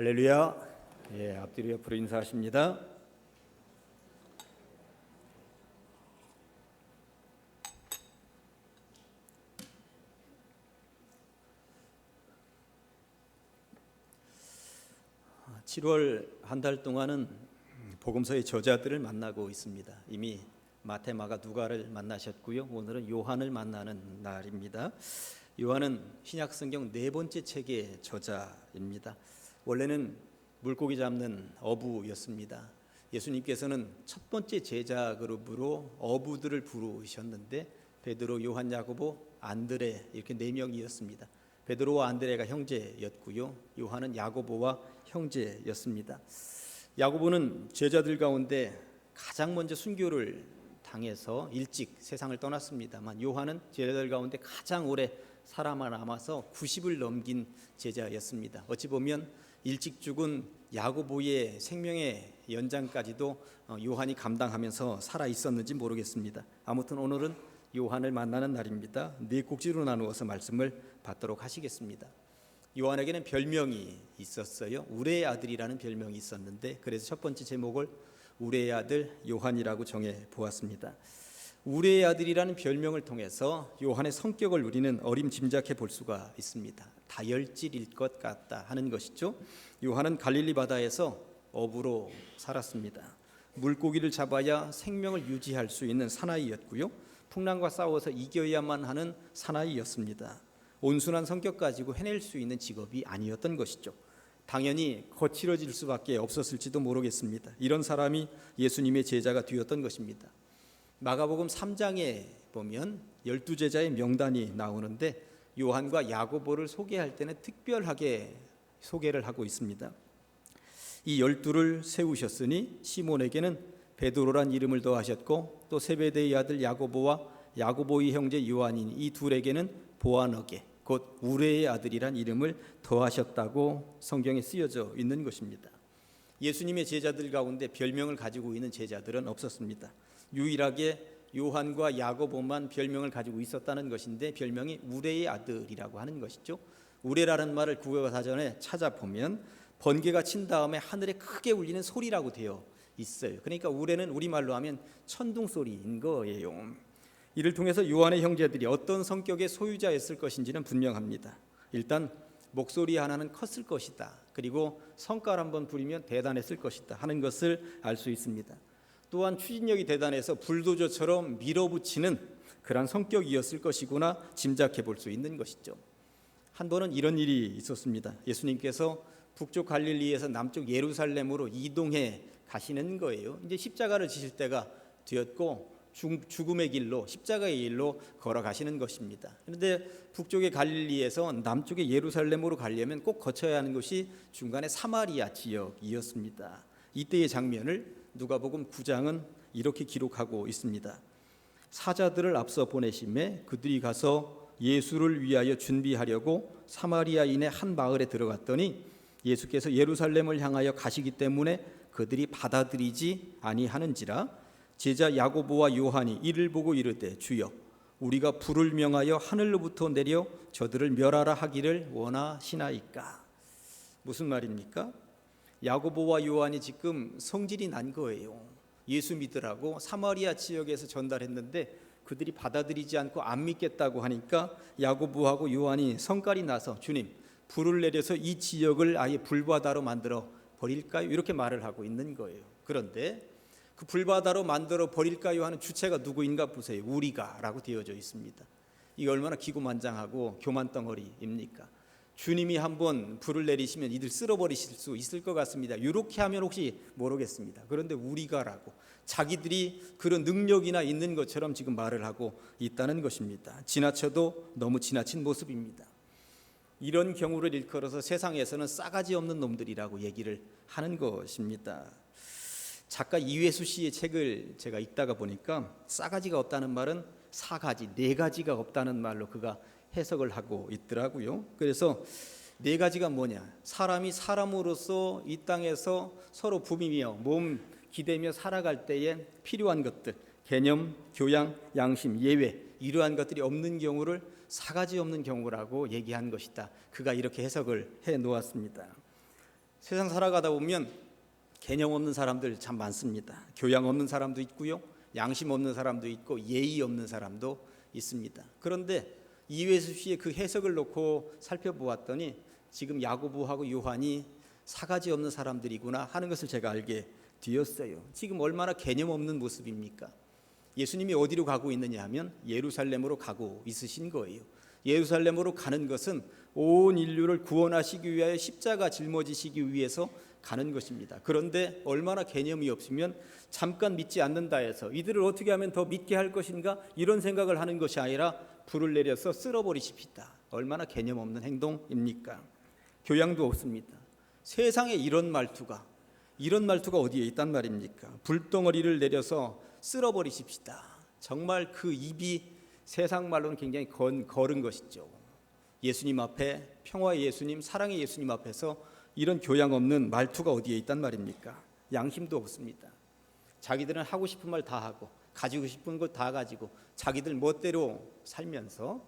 할렐루야. 앞뒤로 옆으로 인사하십니다. (7월) 한 달 동안은 복음서의 저자들을 만나고 있습니다. 이미 마태, 마가, 누가를 만나셨고요. 오늘은 요한을 만나는 날입니다. 요한은 신약성경 네 번째 책의 저자입니다. 원래는 물고기 잡는 어부였습니다. 예수님께서는 첫 번째 제자 그룹으로 어부들을 부르셨는데 베드로, 요한, 야고보, 안드레 이렇게 네 명이었습니다. 베드로와 안드레가 형제였고요. 요한은 야고보와 형제였습니다. 야고보는 제자들 가운데 가장 먼저 순교를 당해서 일찍 세상을 떠났습니다만 요한은 제자들 가운데 가장 오래 살아남아서 90을 넘긴 제자였습니다. 어찌 보면 일찍 죽은 야고보의 생명의 연장까지도 요한이 감당하면서 살아 있었는지 모르겠습니다. 아무튼 오늘은 요한을 만나는 날입니다. 네 꼭지로 나누어서 말씀을 받도록 하시겠습니다. 요한에게는 별명이 있었어요. 우레의 아들이라는 별명이 있었는데 그래서 첫 번째 제목을 우레의 아들 요한이라고 정해 보았습니다. 우레의 아들이라는 별명을 통해서 요한의 성격을 우리는 어림짐작해 볼 수가 있습니다. 다혈질일 것 같다 하는 것이죠. 요한은 갈릴리 바다에서 어부로 살았습니다. 물고기를 잡아야 생명을 유지할 수 있는 사나이였고요. 풍랑과 싸워서 이겨야만 하는 사나이였습니다. 온순한 성격 가지고 해낼 수 있는 직업이 아니었던 것이죠. 당연히 거칠어질 수밖에 없었을지도 모르겠습니다. 이런 사람이 예수님의 제자가 되었던 것입니다. 마가복음 3장에 보면 12제자의 명단이 나오는데 요한과 야고보를 소개할 때는 특별하게 소개를 하고 있습니다. 이 12를 세우셨으니 시몬에게는 베드로란 이름을 더하셨고 또 세베대의 아들 야고보와 야고보의 형제 요한인 이 둘에게는 보아너게 곧 우레의 아들이란 이름을 더하셨다고 성경에 쓰여져 있는 것입니다. 예수님의 제자들 가운데 별명을 가지고 있는 제자들은 없었습니다. 유일하게 요한과 야고보만 별명을 가지고 있었다는 것인데 별명이 우레의 아들이라고 하는 것이죠. 우레라는 말을 국어사전에 찾아보면 번개가 친 다음에 하늘에 크게 울리는 소리라고 되어 있어요. 그러니까 우레는 우리말로 하면 천둥 소리인 거예요. 이를 통해서 요한의 형제들이 어떤 성격의 소유자였을 것인지는 분명합니다. 일단 목소리 하나는 컸을 것이다. 그리고 성깔 한번 부리면 대단했을 것이다 하는 것을 알 수 있습니다. 또한 추진력이 대단해서 불도저처럼 밀어붙이는 그런 성격이었을 것이구나 짐작해 볼 수 있는 것이죠. 한 번은 이런 일이 있었습니다. 예수님께서 북쪽 갈릴리에서 남쪽 예루살렘으로 이동해 가시는 거예요. 이제 십자가를 지실 때가 되었고 죽음의 길로 십자가의 길로 걸어가시는 것입니다. 그런데 북쪽의 갈릴리에서 남쪽의 예루살렘으로 가려면 꼭 거쳐야 하는 것이 중간에 사마리아 지역이었습니다. 이때의 장면을 누가복음 9장은 이렇게 기록하고 있습니다. 사자들을 앞서 보내심에 그들이 가서 예수를 위하여 준비하려고 사마리아인의 한 마을에 들어갔더니 예수께서 예루살렘을 향하여 가시기 때문에 그들이 받아들이지 아니하는지라 제자 야고보와 요한이 이를 보고 이르되 주여 우리가 불을 명하여 하늘로부터 내려 저들을 멸하라 하기를 원하시나이까. 무슨 말입니까? 야고보와 요한이 지금 성질이 난 거예요. 예수 믿으라고 사마리아 지역에서 전달했는데 그들이 받아들이지 않고 안 믿겠다고 하니까 야고보하고 요한이 성깔이 나서 주님 불을 내려서 이 지역을 아예 불바다로 만들어 버릴까요? 이렇게 말을 하고 있는 거예요. 그런데 그 불바다로 만들어 버릴까요 하는 주체가 누구인가 보세요. 우리가 라고 되어져 있습니다. 이게 얼마나 기고만장하고 교만덩어리입니까? 주님이 한번 불을 내리시면 이들 쓸어버리실 수 있을 것 같습니다. 이렇게 하면 혹시 모르겠습니다. 그런데 우리가라고 자기들이 그런 능력이나 있는 것처럼 지금 말을 하고 있다는 것입니다. 지나쳐도 너무 지나친 모습입니다. 이런 경우를 일컬어서 세상에서는 싸가지 없는 놈들이라고 얘기를 하는 것입니다. 작가 이회수 씨의 책을 제가 읽다가 보니까 싸가지가 없다는 말은 사가지, 네 가지가 없다는 말로 그가 해석을 하고 있더라고요. 그래서 네 가지가 뭐냐? 사람이 사람으로서 이 땅에서 서로 부비며 몸 기대며 살아갈 때에 필요한 것들, 개념, 교양, 양심, 예외 이러한 것들이 없는 경우를 사가지 없는 경우라고 얘기한 것이다. 그가 이렇게 해석을 해 놓았습니다. 세상 살아가다 보면 개념 없는 사람들 참 많습니다. 교양 없는 사람도 있고요, 양심 없는 사람도 있고 예의 없는 사람도 있습니다. 그런데 이회수 씨의 그 해석을 놓고 살펴보았더니 지금 야고보하고 요한이 사가지 없는 사람들이구나 하는 것을 제가 알게 되었어요. 지금 얼마나 개념 없는 모습입니까? 예수님이 어디로 가고 있느냐 하면 예루살렘으로 가고 있으신 거예요. 예루살렘으로 가는 것은 온 인류를 구원하시기 위하여 십자가 짊어지시기 위해서 가는 것입니다. 그런데 얼마나 개념이 없으면 잠깐 믿지 않는다 해서 이들을 어떻게 하면 더 믿게 할 것인가 이런 생각을 하는 것이 아니라 불을 내려서 쓸어버리십시다. 얼마나 개념 없는 행동입니까? 교양도 없습니다. 세상에 이런 말투가 어디에 있단 말입니까? 불덩어리를 내려서 쓸어버리십시다. 정말 그 입이 세상 말로는 굉장히 거른 것이죠. 예수님 앞에, 평화의 예수님, 사랑의 예수님 앞에서 이런 교양 없는 말투가 어디에 있단 말입니까? 양심도 없습니다. 자기들은 하고 싶은 말 다 하고 가지고 싶은 것 다 가지고 자기들 멋대로 살면서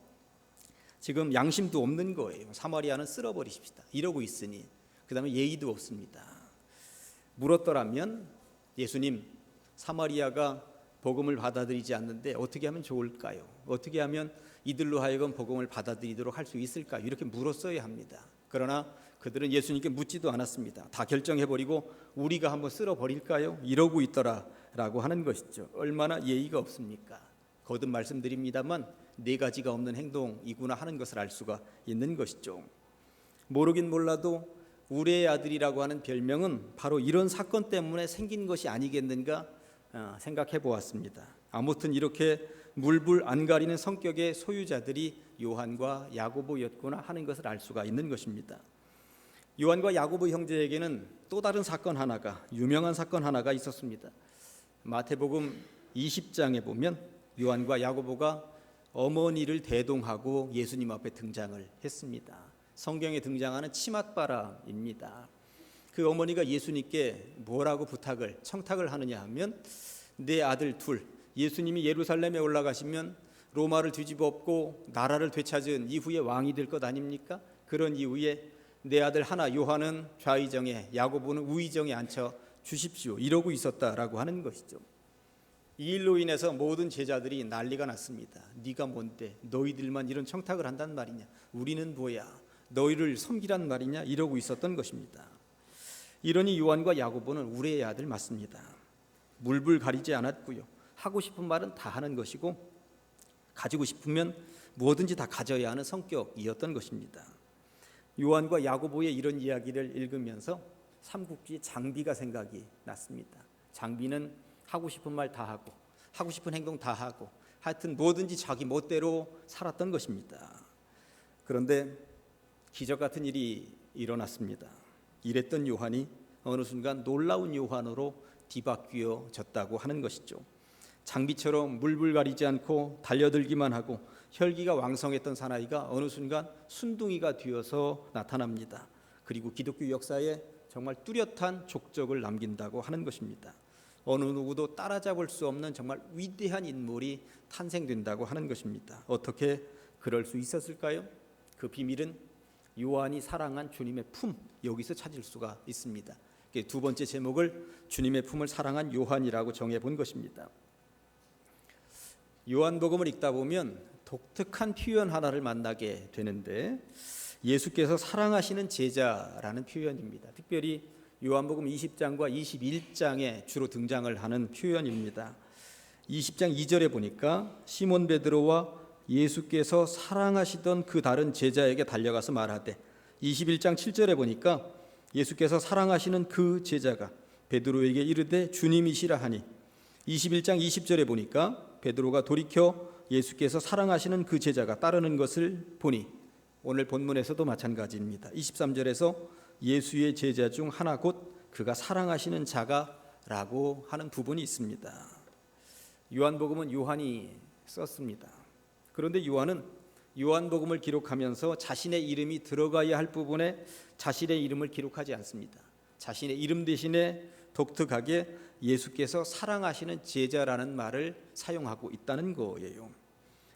지금 양심도 없는 거예요. 사마리아는 쓸어버리십시다 이러고 있으니, 그 다음에 예의도 없습니다. 물었더라면 예수님, 사마리아가 복음을 받아들이지 않는데 어떻게 하면 좋을까요? 어떻게 하면 이들로 하여금 복음을 받아들이도록 할 수 있을까요? 이렇게 물었어야 합니다. 그러나 그들은 예수님께 묻지도 않았습니다. 다 결정해버리고 우리가 한번 쓸어버릴까요? 이러고 있더라라고 하는 것이죠. 얼마나 예의가 없습니까? 거듭 말씀드립니다만 4가지가 없는 행동이구나 하는 것을 알 수가 있는 것이죠. 모르긴 몰라도 우리의 아들이라고 하는 별명은 바로 이런 사건 때문에 생긴 것이 아니겠는가 생각해 보았습니다. 아무튼 이렇게 물불 안 가리는 성격의 소유자들이 요한과 야고보였구나 하는 것을 알 수가 있는 것입니다. 요한과 야고보 형제에게는 또 다른 사건 하나가, 유명한 사건 하나가 있었습니다. 마태복음 20장에 보면 요한과 야고보가 어머니를 대동하고 예수님 앞에 등장을 했습니다. 성경에 등장하는 치맛바람입니다. 그 어머니가 예수님께 뭐라고 청탁을 하느냐 하면, 내 아들 둘, 예수님이 예루살렘에 올라가시면 로마를 뒤집어 엎고 나라를 되찾은 이후에 왕이 될 것 아닙니까? 그런 이후에 내 아들 하나 요한은 좌의정에, 야고보는 우의정에 앉혀 주십시오 이러고 있었다라고 하는 것이죠. 이 일로 인해서 모든 제자들이 난리가 났습니다. 네가 뭔데 너희들만 이런 청탁을 한단 말이냐, 우리는 뭐야, 너희를 섬기란 말이냐 이러고 있었던 것입니다. 이러니 요한과 야고보는 우리의 아들 맞습니다. 물불 가리지 않았고요, 하고 싶은 말은 다 하는 것이고 가지고 싶으면 뭐든지 다 가져야 하는 성격이었던 것입니다. 요한과 야고보의 이런 이야기를 읽으면서 삼국지 장비가 생각이 났습니다. 장비는 하고 싶은 말 다 하고 하고 싶은 행동 다 하고 하여튼 뭐든지 자기 멋대로 살았던 것입니다. 그런데 기적 같은 일이 일어났습니다. 이랬던 요한이 어느 순간 놀라운 요한으로 뒤바뀌어졌다고 하는 것이죠. 장비처럼 물불 가리지 않고 달려들기만 하고 혈기가 왕성했던 사나이가 어느 순간 순둥이가 되어서 나타납니다. 그리고 기독교 역사에 정말 뚜렷한 족적을 남긴다고 하는 것입니다. 어느 누구도 따라잡을 수 없는 정말 위대한 인물이 탄생된다고 하는 것입니다. 어떻게 그럴 수 있었을까요? 그 비밀은 요한이 사랑한 주님의 품, 여기서 찾을 수가 있습니다. 두 번째 제목을 주님의 품을 사랑한 요한이라고 정해본 것입니다. 요한복음을 읽다 보면 독특한 표현 하나를 만나게 되는데, 예수께서 사랑하시는 제자라는 표현입니다. 특별히 요한복음 20장과 21장에 주로 등장을 하는 표현입니다. 20장 2절에 보니까 시몬 베드로와 예수께서 사랑하시던 그 다른 제자에게 달려가서 말하되, 21장 7절에 보니까 예수께서 사랑하시는 그 제자가 베드로에게 이르되 주님이시라 하니, 21장 20절에 보니까 베드로가 돌이켜 예수께서 사랑하시는 그 제자가 따르는 것을 보니, 오늘 본문에서도 마찬가지입니다. 23절에서 예수의 제자 중 하나 곧 그가 사랑하시는 자가 라고 하는 부분이 있습니다. 요한복음은 요한이 썼습니다. 그런데 요한은 요한복음을 기록하면서 자신의 이름이 들어가야 할 부분에 자신의 이름을 기록하지 않습니다. 자신의 이름 대신에 독특하게 예수께서 사랑하시는 제자라는 말을 사용하고 있다는 거예요.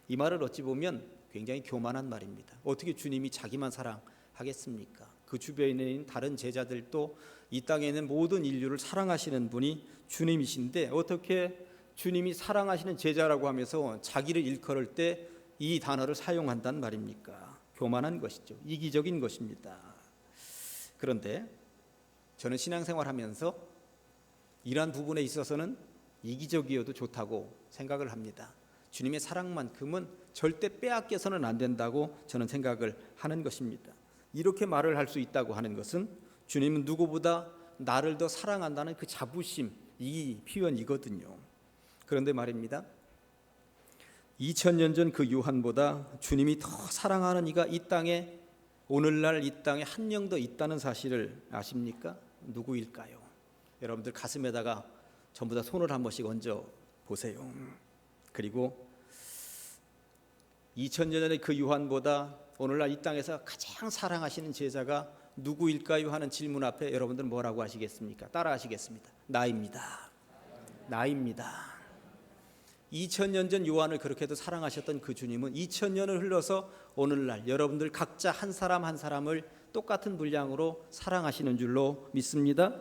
이 말을 어찌 보면 굉장히 교만한 말입니다. 어떻게 주님이 자기만 사랑하겠습니까? 그 주변에 있는 다른 제자들도 이 땅에 있는 모든 인류를 사랑하시는 분이 주님이신데 어떻게 주님이 사랑하시는 제자라고 하면서 자기를 일컬을 때 이 단어를 사용한단 말입니까? 교만한 것이죠. 이기적인 것입니다. 그런데 저는 신앙생활하면서 이러한 부분에 있어서는 이기적이어도 좋다고 생각을 합니다. 주님의 사랑만큼은 절대 빼앗겨서는 안 된다고 저는 생각을 하는 것입니다. 이렇게 말을 할 수 있다고 하는 것은 주님은 누구보다 나를 더 사랑한다는 그 자부심, 이 표현이거든요. 그런데 말입니다, 2000년 전 그 요한보다 주님이 더 사랑하는 이가 이 땅에, 오늘날 이 땅에 한 명 더 있다는 사실을 아십니까? 누구일까요? 여러분들 가슴에다가 전부 다 손을 한 번씩 얹어 보세요. 그리고 2000년 전에 그 요한보다 오늘날 이 땅에서 가장 사랑하시는 제자가 누구일까요? 하는 질문 앞에 여러분들은 뭐라고 하시겠습니까? 따라 하시겠습니다. 나입니다. 나입니다. 2000년 전 요한을 그렇게도 사랑하셨던 그 주님은 2000년을 흘러서 오늘날 여러분들 각자 한 사람 한 사람을 똑같은 분량으로 사랑하시는 줄로 믿습니다.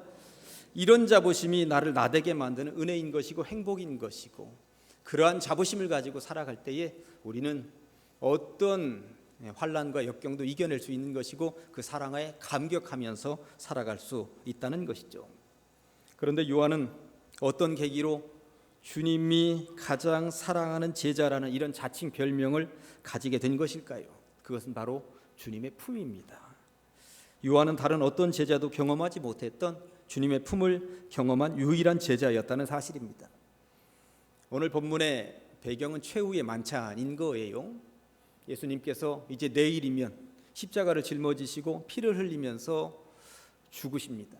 이런 자부심이 나를 나되게 만드는 은혜인 것이고 행복인 것이고, 그러한 자부심을 가지고 살아갈 때에 우리는 어떤 환난과 역경도 이겨낼 수 있는 것이고 그 사랑에 감격하면서 살아갈 수 있다는 것이죠. 그런데 요한은 어떤 계기로 주님이 가장 사랑하는 제자라는 이런 자칭 별명을 가지게 된 것일까요? 그것은 바로 주님의 품입니다. 요한은 다른 어떤 제자도 경험하지 못했던 주님의 품을 경험한 유일한 제자였다는 사실입니다. 오늘 본문의 배경은 최후의 만찬인 거예요. 예수님께서 이제 내일이면 십자가를 짊어지시고 피를 흘리면서 죽으십니다.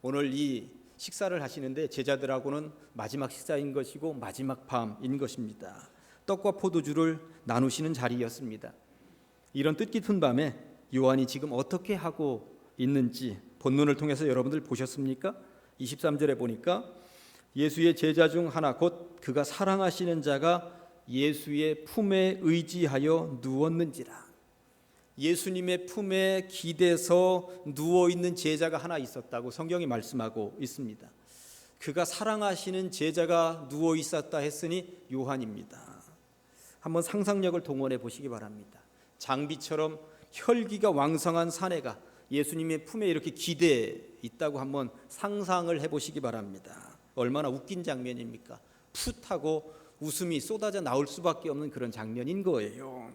오늘 이 식사를 하시는데 제자들하고는 마지막 식사인 것이고 마지막 밤인 것입니다. 떡과 포도주를 나누시는 자리였습니다. 이런 뜻깊은 밤에 요한이 지금 어떻게 하고 있는지 본문을 통해서 여러분들 보셨습니까? 23절에 보니까 예수의 제자 중 하나 곧 그가 사랑하시는 자가 예수의 품에 의지하여 누웠는지라. 예수님의 품에 기대서 누워있는 제자가 하나 있었다고 성경이 말씀하고 있습니다. 그가 사랑하시는 제자가 누워있었다 했으니 요한입니다. 한번 상상력을 동원해 보시기 바랍니다. 장비처럼 혈기가 왕성한 사내가 예수님의 품에 이렇게 기대해 있다고 한번 상상을 해보시기 바랍니다. 얼마나 웃긴 장면입니까? 풋하고 웃음이 쏟아져 나올 수밖에 없는 그런 장면인 거예요.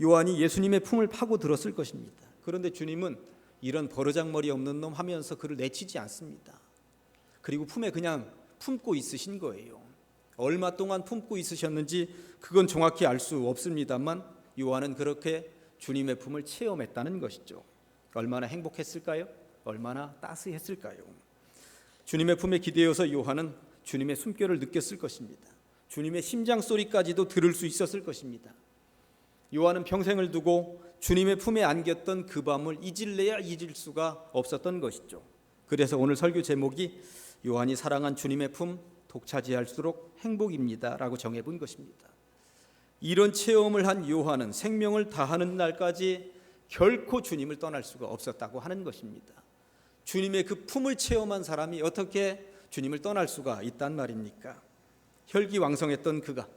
요한이 예수님의 품을 파고 들었을 것입니다. 그런데 주님은 이런 버르장머리 없는 놈 하면서 그를 내치지 않습니다. 그리고 품에 그냥 품고 있으신 거예요. 얼마 동안 품고 있으셨는지 그건 정확히 알 수 없습니다만 요한은 그렇게 주님의 품을 체험했다는 것이죠. 얼마나 행복했을까요? 얼마나 따스했을까요? 주님의 품에 기대어서 요한은 주님의 숨결을 느꼈을 것입니다. 주님의 심장 소리까지도 들을 수 있었을 것입니다. 요한은 평생을 두고 주님의 품에 안겼던 그 밤을 잊을래야 잊을 수가 없었던 것이죠. 그래서 오늘 설교 제목이 요한이 사랑한 주님의 품 독차지할수록 행복입니다 라고 정해본 것입니다. 이런 체험을 한 요한은 생명을 다하는 날까지 결코 주님을 떠날 수가 없었다고 하는 것입니다. 주님의 그 품을 체험한 사람이 어떻게 주님을 떠날 수가 있단 말입니까? 혈기왕성했던 그가,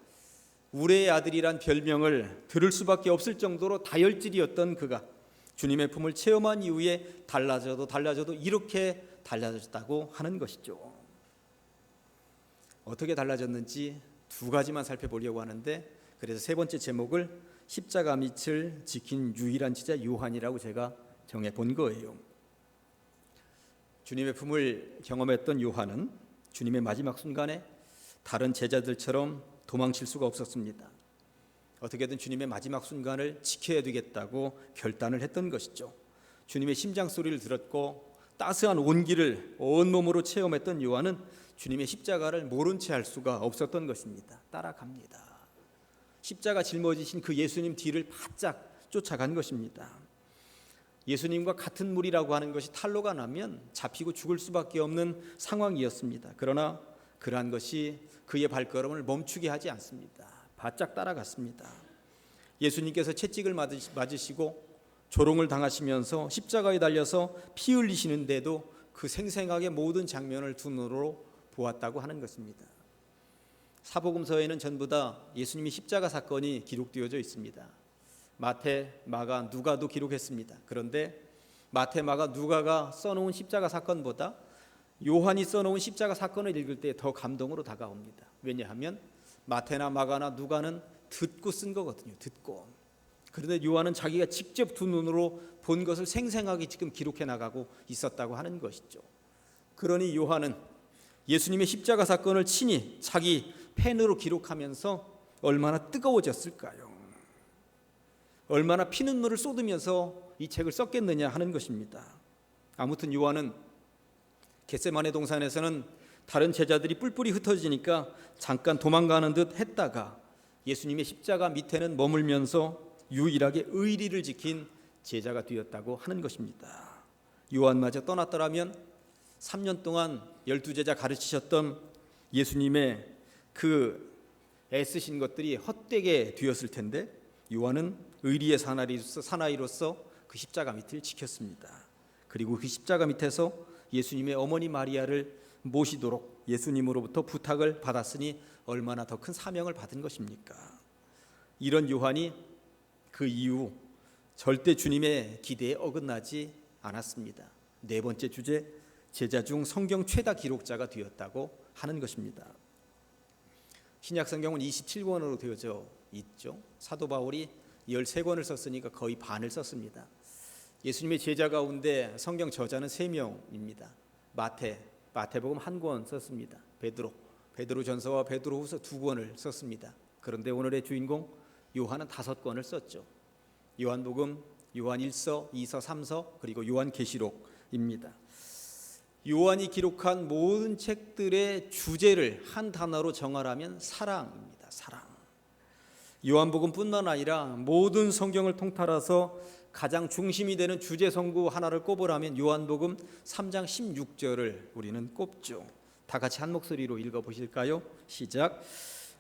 우레의 아들이란 별명을 들을 수밖에 없을 정도로 다혈질이었던 그가 주님의 품을 체험한 이후에 달라져도 이렇게 달라졌다고 하는 것이죠. 어떻게 달라졌는지 두 가지만 살펴보려고 하는데, 그래서 세 번째 제목을 십자가 밑을 지킨 유일한 제자 요한이라고 제가 정해본 거예요. 주님의 품을 경험했던 요한은 주님의 마지막 순간에 다른 제자들처럼 도망칠 수가 없었습니다. 어떻게든 주님의 마지막 순간을 지켜야 되겠다고 결단을 했던 것이죠. 주님의 심장 소리를 들었고 따스한 온기를 온몸으로 체험했던 요한은 주님의 십자가를 모른 채 할 수가 없었던 것입니다. 따라갑니다. 십자가 짊어지신 그 예수님 뒤를 바짝 쫓아간 것입니다. 예수님과 같은 물이라고 하는 것이 탄로가 나면 잡히고 죽을 수밖에 없는 상황이었습니다. 그러나 그러한 것이 그의 발걸음을 멈추게 하지 않습니다. 바짝 따라갔습니다. 예수님께서 채찍을 맞으시고 조롱을 당하시면서 십자가에 달려서 피 흘리시는데도 그 생생하게 모든 장면을 두 눈으로 보았다고 하는 것입니다. 사복음서에는 전부 다 예수님의 십자가 사건이 기록되어져 있습니다. 마태, 마가, 누가도 기록했습니다. 그런데 마태, 마가, 누가가 써놓은 십자가 사건보다 요한이 써놓은 십자가 사건을 읽을 때 더 감동으로 다가옵니다. 왜냐하면 마태나 마가나 누가는 듣고 쓴 거거든요. 듣고. 그런데 요한은 자기가 직접 두 눈으로 본 것을 생생하게 지금 기록해 나가고 있었다고 하는 것이죠. 그러니 요한은 예수님의 십자가 사건을 친히 자기 펜으로 기록하면서 얼마나 뜨거워졌을까요? 얼마나 피눈물을 쏟으면서 이 책을 썼겠느냐 하는 것입니다. 아무튼 요한은 겟세마네 동산에서는 다른 제자들이 뿔뿔이 흩어지니까 잠깐 도망가는 듯 했다가 예수님의 십자가 밑에는 머물면서 유일하게 의리를 지킨 제자가 되었다고 하는 것입니다. 요한마저 떠났더라면 3년 동안 12제자 가르치셨던 예수님의 그 애쓰신 것들이 헛되게 되었을 텐데 요한은 의리의 사나이로서 그 십자가 밑을 지켰습니다. 그리고 그 십자가 밑에서 예수님의 어머니 마리아를 모시도록 예수님으로부터 부탁을 받았으니 얼마나 더 큰 사명을 받은 것입니까? 이런 요한이 그 이후 절대 주님의 기대에 어긋나지 않았습니다. 네 번째 주제, 제자 중 성경 최다 기록자가 되었다고 하는 것입니다. 신약 성경은 27권으로 되어져 있죠. 사도 바울이 13권을 썼으니까 거의 반을 썼습니다. 예수님의 제자 가운데 성경 저자는 3명입니다. 마태복음 1권 썼습니다. 베드로전서와 베드로후서 2권을 썼습니다. 그런데 오늘의 주인공 요한은 5권을 썼죠. 요한복음, 요한 1서, 2서, 3서, 그리고 요한계시록입니다. 요한이 기록한 모든 책들의 주제를 한 단어로 정하라면 사랑입니다. 사랑. 요한복음뿐만 아니라 모든 성경을 통틀어서 가장 중심이 되는 주제 성구 하나를 꼽으라면 요한복음 3장 16절을 우리는 꼽죠. 다 같이 한 목소리로 읽어보실까요? 시작.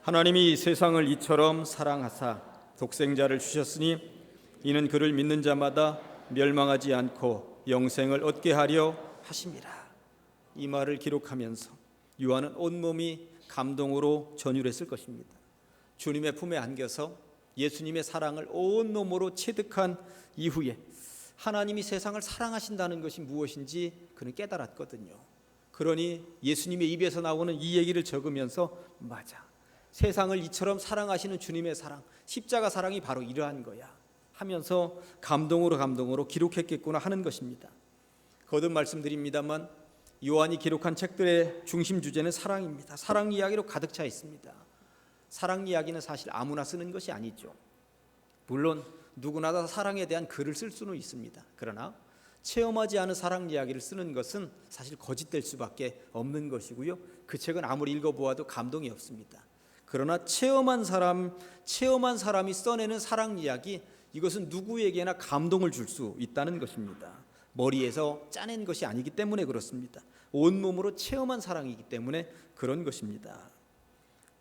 하나님이 세상을 이처럼 사랑하사 독생자를 주셨으니 이는 그를 믿는 자마다 멸망하지 않고 영생을 얻게 하려 하심이라. 이 말을 기록하면서 요한은 온몸이 감동으로 전율했을 것입니다. 주님의 품에 안겨서 예수님의 사랑을 온몸으로 체득한 이후에 하나님이 세상을 사랑하신다는 것이 무엇인지 그는 깨달았거든요. 그러니 예수님의 입에서 나오는 이 얘기를 적으면서 맞아, 세상을 이처럼 사랑하시는 주님의 사랑, 십자가 사랑이 바로 이러한 거야 하면서 감동으로 기록했겠구나 하는 것입니다. 거듭 말씀드립니다만 요한이 기록한 책들의 중심 주제는 사랑입니다. 사랑 이야기로 가득 차 있습니다. 사랑 이야기는 사실 아무나 쓰는 것이 아니죠. 물론 누구나 다 사랑에 대한 글을 쓸 수는 있습니다. 그러나 체험하지 않은 사랑 이야기를 쓰는 것은 사실 거짓될 수밖에 없는 것이고요. 그 책은 아무리 읽어보아도 감동이 없습니다. 그러나 체험한 사람이 써내는 사랑 이야기, 이것은 누구에게나 감동을 줄 수 있다는 것입니다. 머리에서 짜낸 것이 아니기 때문에 그렇습니다. 온몸으로 체험한 사랑이기 때문에 그런 것입니다.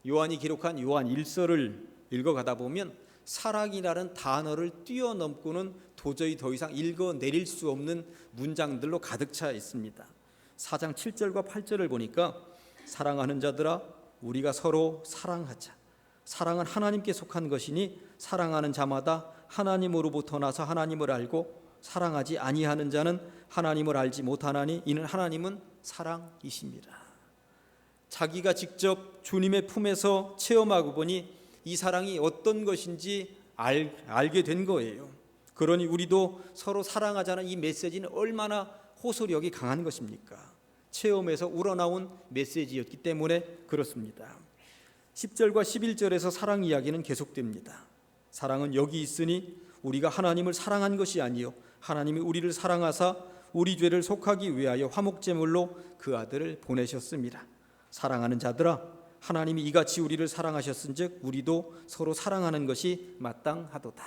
요한이 기록한 요한 1서를 읽어가다 보면 사랑이라는 단어를 뛰어넘고는 도저히 더 이상 읽어내릴 수 없는 문장들로 가득 차 있습니다. 4장 7절과 8절을 보니까 사랑하는 자들아 우리가 서로 사랑하자. 사랑은 하나님께 속한 것이니 사랑하는 자마다 하나님으로부터 나서 하나님을 알고 사랑하지 아니하는 자는 하나님을 알지 못하나니 이는 하나님은 사랑이십니다. 자기가 직접 주님의 품에서 체험하고 보니 이 사랑이 어떤 것인지 알게 된 거예요. 그러니 우리도 서로 사랑하자는 이 메시지는 얼마나 호소력이 강한 것입니까? 체험에서 우러나온 메시지였기 때문에 그렇습니다. 10절과 11절에서 사랑 이야기는 계속됩니다. 사랑은 여기 있으니 우리가 하나님을 사랑한 것이 아니요 하나님이 우리를 사랑하사 우리 죄를 속하기 위하여 화목제물로 그 아들을 보내셨습니다. 사랑하는 자들아 하나님이 이같이 우리를 사랑하셨은즉 우리도 서로 사랑하는 것이 마땅하도다.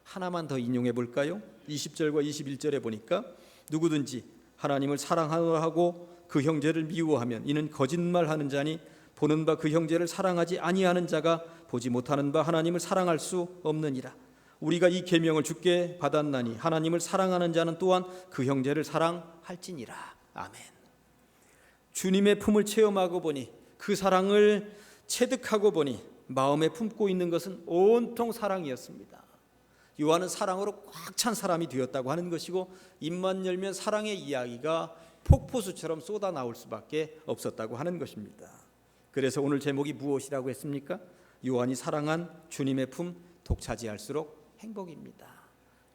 하나만 더 인용해 볼까요? 20절과 21절에 보니까 누구든지 하나님을 사랑하고 그 형제를 미워하면 이는 거짓말하는 자니 보는 바 그 형제를 사랑하지 아니하는 자가 보지 못하는 바 하나님을 사랑할 수 없느니라. 우리가 이 계명을 주께 받았나니 하나님을 사랑하는 자는 또한 그 형제를 사랑할지니라. 아멘. 주님의 품을 체험하고 보니, 그 사랑을 체득하고 보니 마음에 품고 있는 것은 온통 사랑이었습니다. 요한은 사랑으로 꽉 찬 사람이 되었다고 하는 것이고, 입만 열면 사랑의 이야기가 폭포수처럼 쏟아 나올 수밖에 없었다고 하는 것입니다. 그래서 오늘 제목이 무엇이라고 했습니까? 요한이 사랑한 주님의 품 독차지할수록 행복입니다.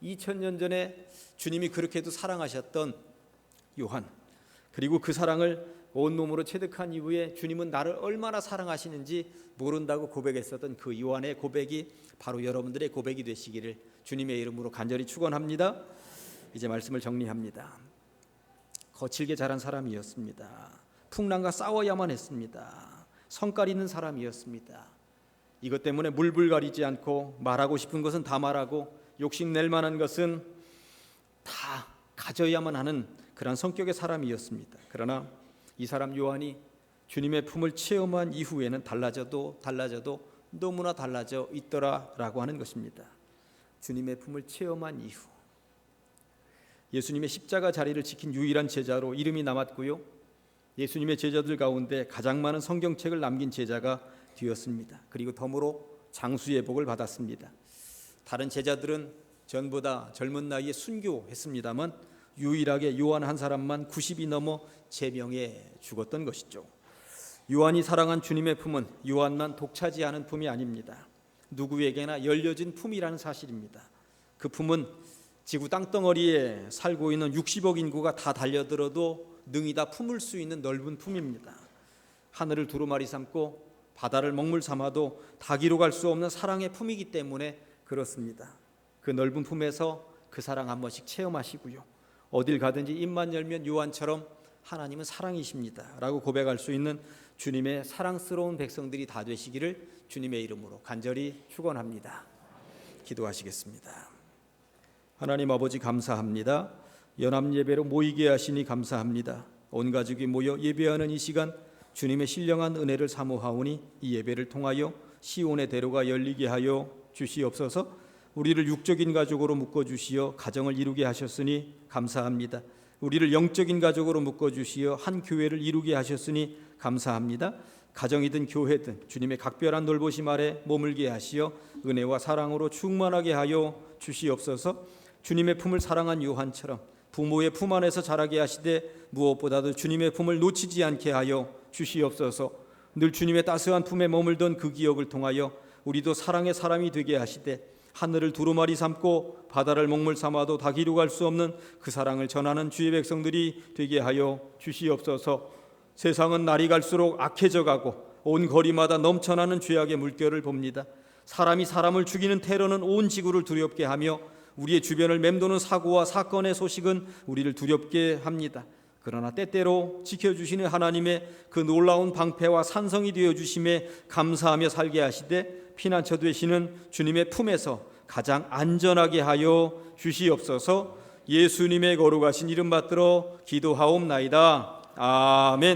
2000년 전에 주님이 그렇게도 사랑하셨던 요한, 그리고 그 사랑을 온몸으로 체득한 이후에 주님은 나를 얼마나 사랑하시는지 모른다고 고백했었던 그 요한의 고백이 바로 여러분들의 고백이 되시기를 주님의 이름으로 간절히 축원합니다. 이제 말씀을 정리합니다. 거칠게 자란 사람이었습니다. 풍랑과 싸워야만 했습니다. 성깔 있는 사람이었습니다. 이것 때문에 물불 가리지 않고 말하고 싶은 것은 다 말하고 욕심낼 만한 것은 다 가져야만 하는 그런 성격의 사람이었습니다. 그러나 이 사람 요한이 주님의 품을 체험한 이후에는 달라져도 너무나 달라져 있더라라고 하는 것입니다. 주님의 품을 체험한 이후 예수님의 십자가 자리를 지킨 유일한 제자로 이름이 남았고요, 예수님의 제자들 가운데 가장 많은 성경책을 남긴 제자가 되었습니다. 그리고 덤으로 장수의 복을 받았습니다. 다른 제자들은 전부 다 젊은 나이에 순교했습니다만 유일하게 요한 한 사람만 90이 넘어 제명에 죽었던 것이죠. 요한이 사랑한 주님의 품은 요한만 독차지하는 품이 아닙니다. 누구에게나 열려진 품이라는 사실입니다. 그 품은 지구 땅덩어리에 살고 있는 60억 인구가 다 달려들어도 능히 다 품을 수 있는 넓은 품입니다. 하늘을 두루마리 삼고 바다를 먹물 삼아도 닿기로 갈 수 없는 사랑의 품이기 때문에 그렇습니다. 그 넓은 품에서 그 사랑 한 번씩 체험하시고요, 어딜 가든지 입만 열면 요한처럼 하나님은 사랑이십니다 라고 고백할 수 있는 주님의 사랑스러운 백성들이 다 되시기를 주님의 이름으로 간절히 축원합니다. 기도하시겠습니다. 하나님 아버지, 감사합니다. 연합예배로 모이게 하시니 감사합니다. 온 가족이 모여 예배하는 이 시간 주님의 신령한 은혜를 사모하오니 이 예배를 통하여 시온의 대로가 열리게 하여 주시옵소서. 우리를 육적인 가족으로 묶어주시어 가정을 이루게 하셨으니 감사합니다. 우리를 영적인 가족으로 묶어주시어 한 교회를 이루게 하셨으니 감사합니다. 가정이든 교회든 주님의 각별한 돌보심 아래 머물게 하시어 은혜와 사랑으로 충만하게 하여 주시옵소서. 주님의 품을 사랑한 요한처럼 부모의 품 안에서 자라게 하시되 무엇보다도 주님의 품을 놓치지 않게 하여 주시옵소서. 늘 주님의 따스한 품에 머물던 그 기억을 통하여 우리도 사랑의 사람이 되게 하시되 하늘을 두루마리 삼고 바다를 먹물 삼아도 다 기록할 수 없는 그 사랑을 전하는 주의 백성들이 되게 하여 주시옵소서. 세상은 날이 갈수록 악해져 가고 온 거리마다 넘쳐나는 죄악의 물결을 봅니다. 사람이 사람을 죽이는 테러는 온 지구를 두렵게 하며 우리의 주변을 맴도는 사고와 사건의 소식은 우리를 두렵게 합니다. 그러나 때때로 지켜주시는 하나님의 그 놀라운 방패와 산성이 되어주심에 감사하며 살게 하시되 피난처 되시는 주님의 품에서 가장 안전하게 하여 주시옵소서. 예수님의 거룩하신 이름 받들어 기도하옵나이다. 아멘.